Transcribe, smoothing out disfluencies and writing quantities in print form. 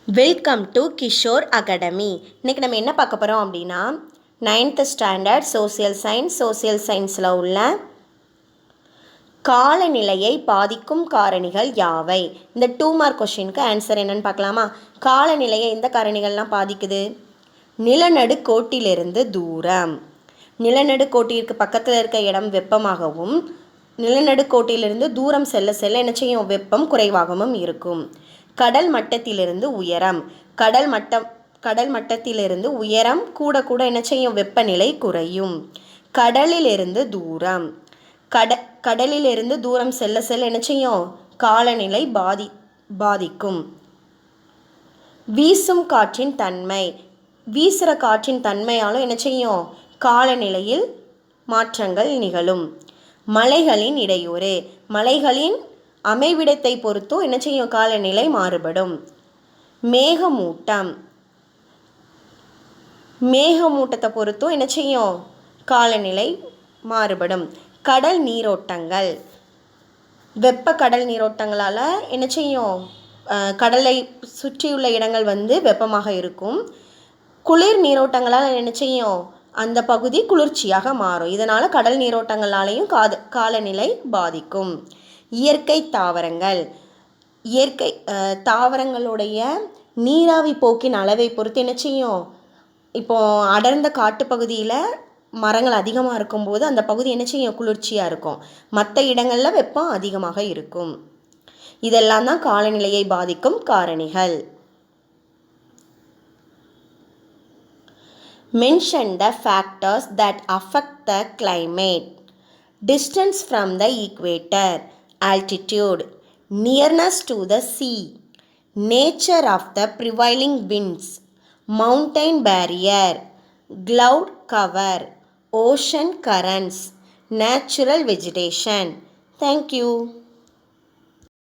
Welcome to Kishore academy. இன்றைக்கி நம்ம என்ன பார்க்க போகிறோம் அப்படின்னா 9th ஸ்டாண்டர்ட் சோசியல் சயின்ஸில் உள்ள காலநிலையை பாதிக்கும் காரணிகள் யாவை? இந்த 2 மார்க் கொஷினுக்கு ஆன்சர் என்னன்னு பார்க்கலாமா? காலநிலையை எந்த காரணிகள்லாம் பாதிக்குது? நிலநடுக்கோட்டிலிருந்து தூரம். நிலநடுக்கோட்டிற்கு பக்கத்தில் இருக்க இடம் வெப்பமாகவும் நிலநடுக்கோட்டிலிருந்து தூரம் செல்ல செல்ல என்ன செய்யும்? வெப்பம் குறைவாகவும் இருக்கும். கடல் மட்டத்திலிருந்து உயரம். கடல் மட்டத்திலிருந்து உயரம் கூட கூட என்ன செய்யும்? வெப்பநிலை குறையும். கடலிலிருந்து தூரம். கடலிலிருந்து தூரம் செல்ல செல்ல என்ன செய்யும்? காலநிலை பாதிக்கும். வீசும் காற்றின் தன்மை. வீசுகிற காற்றின் தன்மையாலும் என்ன செய்யும்? காலநிலையில் மாற்றங்கள் நிகழும். மலைகளின் இடையூறு. மலைகளின் அமைவிடத்தை பொறுத்தும் என்ன செய்யும்? காலநிலை மாறுபடும். மேகமூட்டம். மேகமூட்டத்தை பொறுத்தும் என்ன செய்யும்? காலநிலை மாறுபடும். கடல் நீரோட்டங்கள். வெப்ப கடல் நீரோட்டங்களால் என்ன செய்யும்? கடலை சுற்றியுள்ள இடங்கள் வெப்பமாக இருக்கும். குளிர் நீரோட்டங்களால் என்ன செய்யும்? அந்த பகுதி குளிர்ச்சியாக மாறும். இதனால் கடல் நீரோட்டங்களாலேயும் காலநிலை பாதிக்கும். இயற்கை தாவரங்கள். இயற்கை தாவரங்களுடைய நீராவி போக்கின் அளவை பொறுத்து என்ன செய்யும்? இப்போது அடர்ந்த காட்டுப்பகுதியில் மரங்கள் அதிகமாக இருக்கும்போது அந்த பகுதி என்ன செய்யும்? குளிர்ச்சியாக இருக்கும். மற்ற இடங்களில் வெப்பம் அதிகமாக இருக்கும். இதெல்லாம் தான் காலநிலையை பாதிக்கும் காரணிகள். Mention the factors that affect the climate. Distance from the equator, altitude, nearness to the sea, nature of the prevailing winds, mountain barrier, cloud cover, ocean currents, natural vegetation. Thank you.